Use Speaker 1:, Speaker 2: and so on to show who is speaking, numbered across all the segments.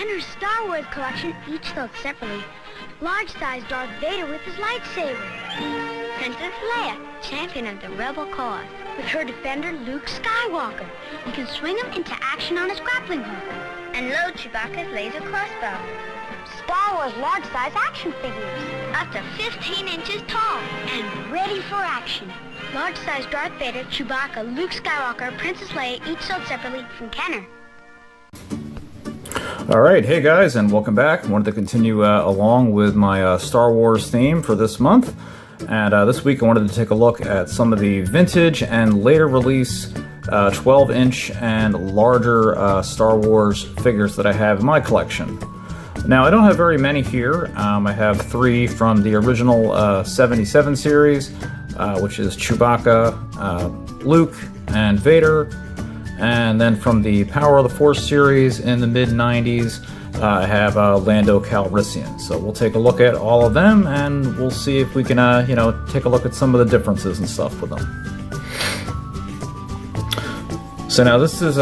Speaker 1: Kenner's Star Wars collection, each sold separately. Large-sized Darth Vader with his lightsaber. Princess Leia, champion of the rebel cause, with her defender Luke Skywalker. You can swing him into action on his grappling hook. And load Chewbacca's laser crossbow. Star Wars large-size action figures, up to 15 inches tall and ready for action. Large-size Darth Vader, Chewbacca, Luke Skywalker, Princess Leia, each sold separately from Kenner.
Speaker 2: Alright, hey guys, and welcome back. I wanted to continue along with my Star Wars theme for this month. And this week I wanted to take a look at some of the vintage and later release 12-inch and larger Star Wars figures that I have in my collection. Now, I don't have very many here. I have 3 from the original 77 series, which is Chewbacca, Luke, and Vader. And then from the Power of the Force series in the mid-90s, I have Lando Calrissian. So we'll take a look at all of them, and we'll see if we can, take a look at some of the differences and stuff with them. So now this is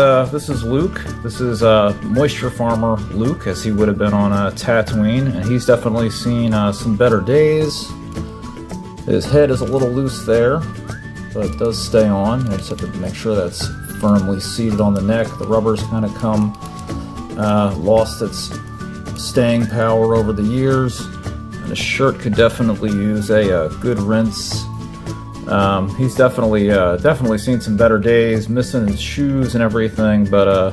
Speaker 2: Luke. This is Moisture Farmer Luke, as he would have been on Tatooine, and he's definitely seen some better days. His head is a little loose there, but it does stay on. I just have to make sure that's firmly seated on the neck. The rubber's kind of lost its staying power over the years, and his shirt could definitely use a good rinse. He's definitely seen some better days, missing his shoes and everything, but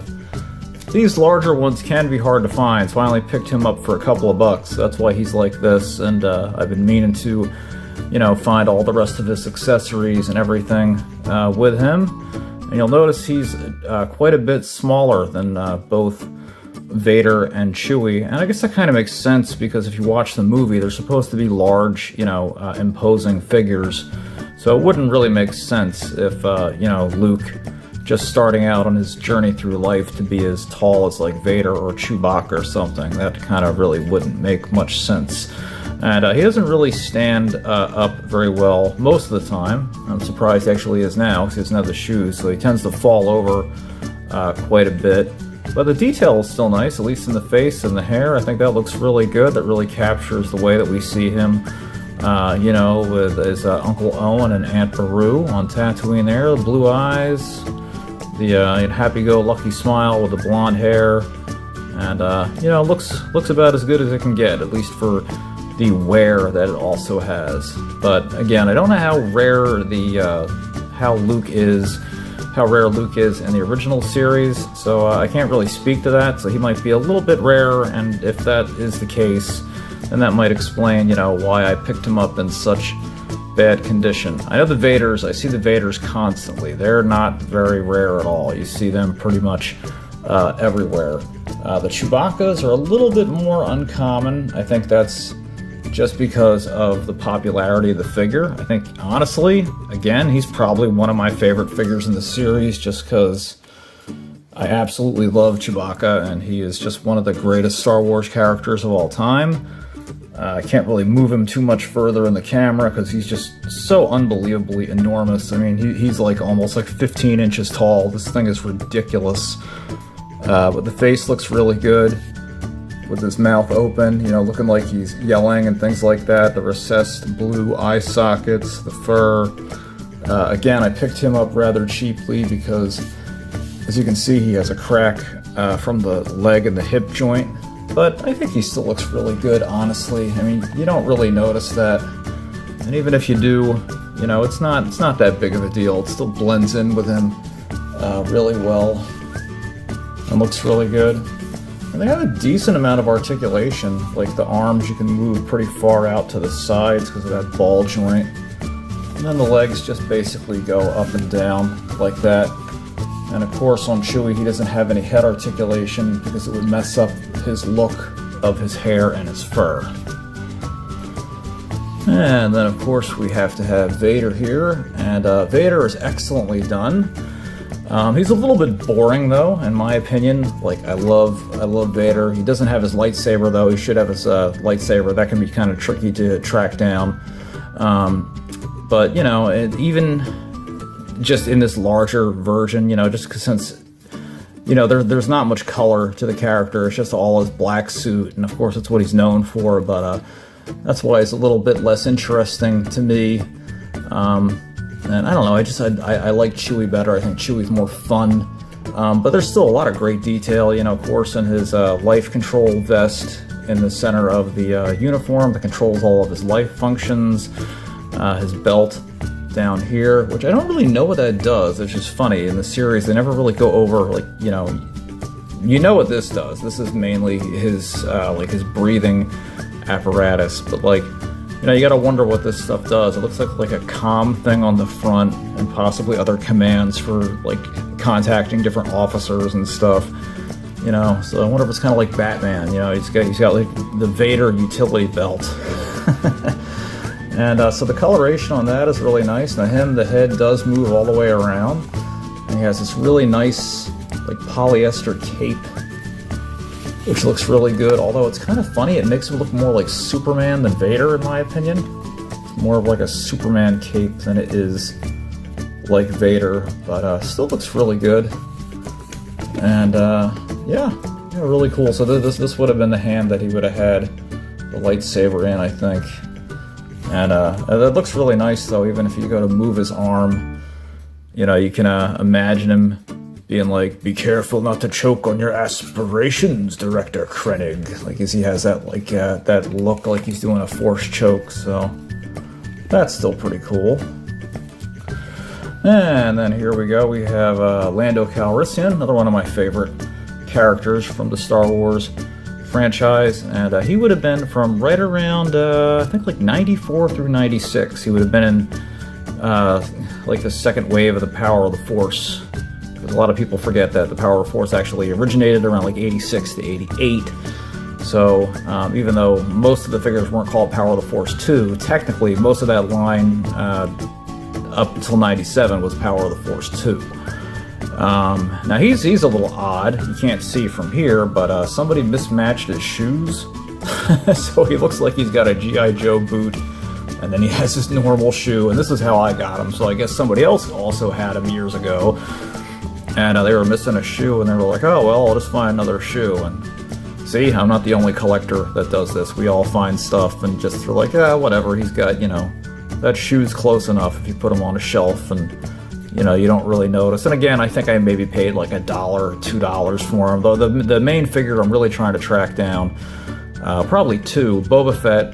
Speaker 2: these larger ones can be hard to find, so I only picked him up for a couple of bucks. That's why he's like this, and I've been meaning to, find all the rest of his accessories and everything with him. And you'll notice he's quite a bit smaller than both Vader and Chewie, and I guess that kind of makes sense because if you watch the movie, they're supposed to be large, imposing figures. So it wouldn't really make sense if, Luke, just starting out on his journey through life, to be as tall as like Vader or Chewbacca or something. That kind of really wouldn't make much sense. And he doesn't really stand up very well most of the time. I'm surprised he actually is now because he doesn't have the shoes, so he tends to fall over quite a bit. But the detail is still nice, at least in the face and the hair. I think that looks really good. That really captures the way that we see him, with his Uncle Owen and Aunt Beru on Tatooine there. The blue eyes, the happy-go-lucky smile with the blonde hair. And, looks about as good as it can get, at least for the wear that it also has. But again, I don't know how rare Luke is in the original series, so I can't really speak to that. So he might be a little bit rare, and if that is the case, then that might explain, why I picked him up in such bad condition. I know I see the Vaders constantly. They're not very rare at all. You see them pretty much everywhere. The Chewbaccas are a little bit more uncommon. I think that's just because of the popularity of the figure. I think, honestly, again, he's probably one of my favorite figures in the series just because I absolutely love Chewbacca, and he is just one of the greatest Star Wars characters of all time. I can't really move him too much further in the camera because he's just so unbelievably enormous. I mean, he's like almost like 15 inches tall. This thing is ridiculous. But the face looks really good, with his mouth open, looking like he's yelling and things like that. The recessed blue eye sockets, the fur. Again, I picked him up rather cheaply because, as you can see, he has a crack from the leg and the hip joint. But I think he still looks really good, honestly. I mean, you don't really notice that. And even if you do, it's not that big of a deal. It still blends in with him really well and looks really good. And they have a decent amount of articulation. Like the arms, you can move pretty far out to the sides because of that ball joint. And then the legs just basically go up and down like that. And of course on Chewie, he doesn't have any head articulation because it would mess up his look of his hair and his fur. And then of course we have to have Vader here. And Vader is excellently done. He's a little bit boring though, in my opinion. Like, I love Vader. He doesn't have his lightsaber though. He should have his lightsaber. That can be kind of tricky to track down. But even just in this larger version, just since you know, there's not much color to the character. It's just all his black suit, and of course that's what he's known for, but that's why it's a little bit less interesting to me. And I don't know, I like Chewie better. I think Chewie's more fun. But there's still a lot of great detail, you know, of course, in his life control vest in the center of the uniform that controls all of his life functions. His belt down here, which I don't really know what that does. It's just funny. In the series, they never really go over, like, you know what this does. This is mainly his, like, his breathing apparatus, but, like, you know, you gotta wonder what this stuff does. It looks like a comm thing on the front, and possibly other commands for, like, contacting different officers and stuff. You know, so I wonder if it's kind of like Batman. You know, he's got like the Vader utility belt. And so the coloration on that is really nice. Now the head does move all the way around, and he has this really nice, like, polyester cape, which looks really good, although it's kind of funny. It makes him look more like Superman than Vader, in my opinion. It's more of like a Superman cape than it is like Vader, but still looks really good. And yeah, really cool. So this would have been the hand that he would have had the lightsaber in, I think. And that looks really nice, though. Even if you go to move his arm, you know, you can imagine him being like, "Be careful not to choke on your aspirations, Director Krennic." Like, as he has that, like, that look like he's doing a force choke, so that's still pretty cool. And then here we go, we have Lando Calrissian, another one of my favorite characters from the Star Wars franchise, and he would have been from right around, I think, like 94 through 96. He would have been in, like, the second wave of the Power of the Force. A lot of people forget that the Power of the Force actually originated around like 86 to 88. So even though most of the figures weren't called Power of the Force 2, technically most of that line up until 97 was Power of the Force 2. Now he's a little odd. You can't see from here, but somebody mismatched his shoes. So he looks like he's got a G.I. Joe boot, and then he has his normal shoe, and this is how I got him. So I guess somebody else also had him years ago. And they were missing a shoe, and they were like, "Oh, well, I'll just find another shoe." And see, I'm not the only collector that does this. We all find stuff and just are like, "Yeah, whatever, he's got, you know, that shoe's close enough if you put him on a shelf," and, you know, you don't really notice. And again, I think I maybe paid like $1 or $2 for him, though the main figure I'm really trying to track down, probably two, Boba Fett,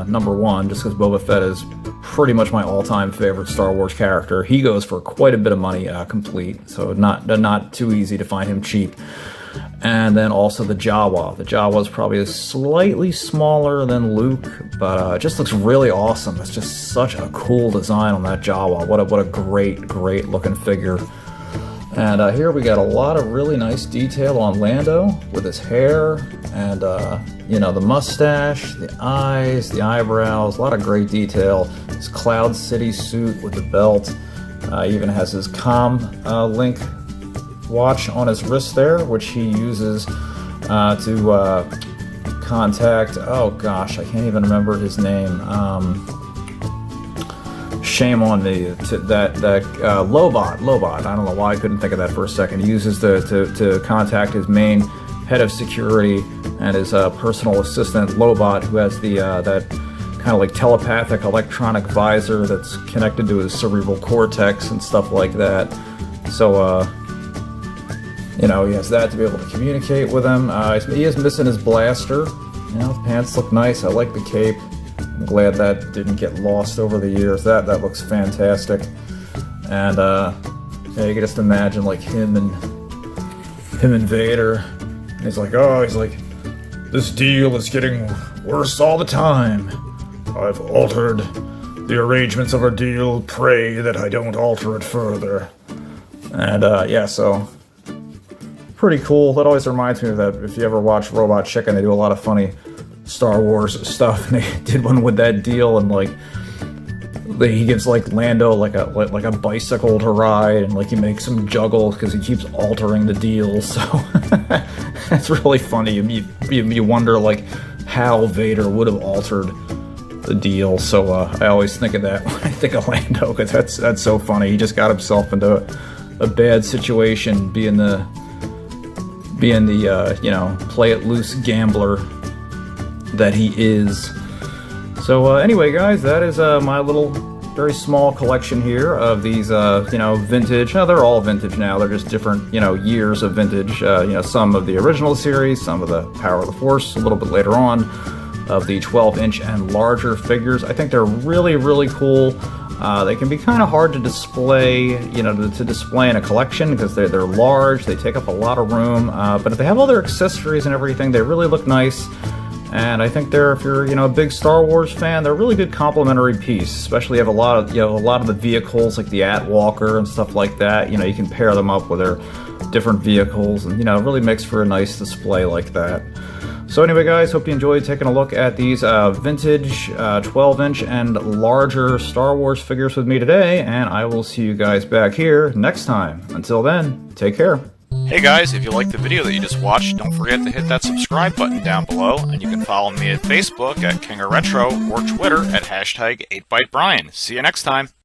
Speaker 2: number one, just because Boba Fett is pretty much my all-time favorite Star Wars character. He goes for quite a bit of money complete, so not too easy to find him cheap. And then also the Jawa. The Jawa is probably slightly smaller than Luke, but it just looks really awesome. It's just such a cool design on that Jawa. What a great looking figure. And here we got a lot of really nice detail on Lando with his hair and, you know, the mustache, the eyes, the eyebrows, a lot of great detail. His Cloud City suit with the belt. He even has his comm link watch on his wrist there, which he uses to contact, oh gosh, I can't even remember his name. Shame on me. That Lobot. I don't know why I couldn't think of that for a second. He uses to contact his main head of security and his personal assistant Lobot, who has the that kind of like telepathic electronic visor that's connected to his cerebral cortex and stuff like that. So you know, he has that to be able to communicate with him. He is missing his blaster. You know, his pants look nice. I like the cape. I'm glad that didn't get lost over the years. That looks fantastic. And yeah, you can just imagine like him and Vader. He's like, this deal is getting worse all the time. I've altered the arrangements of our deal. Pray that I don't alter it further. And yeah, so pretty cool. That always reminds me of that. If you ever watch Robot Chicken, they do a lot of funny Star Wars stuff, and they did one with that deal, and like he gives like Lando like a bicycle to ride, and like he makes him juggle because he keeps altering the deal. So that's really funny. You wonder like how Vader would have altered the deal. So I always think of that when I think of Lando, because that's so funny. He just got himself into a bad situation, being the being the, you know, play it loose gambler that he is. So anyway, guys, that is my little very small collection here of these, you know, vintage. Now, they're all vintage now. They're just different, you know, years of vintage. You know, some of the original series, some of the Power of the Force, a little bit later on, of the 12-inch and larger figures. I think they're really, really cool. They can be kind of hard to display, you know, to display in a collection because they're large. They take up a lot of room. But if they have all their accessories and everything, they really look nice. And I think if you're, you know, a big Star Wars fan, they're a really good complementary piece. Especially have a lot of, you know, a lot of the vehicles like the Walker and stuff like that. You know, you can pair them up with their different vehicles, and you know, it really makes for a nice display like that. So anyway, guys, hope you enjoyed taking a look at these vintage 12-inch and larger Star Wars figures with me today, and I will see you guys back here next time. Until then, take care.
Speaker 3: Hey guys, if you liked the video that you just watched, don't forget to hit that subscribe button down below, and you can follow me at Facebook at King of Retro or Twitter at #8ByteBrian. See you next time.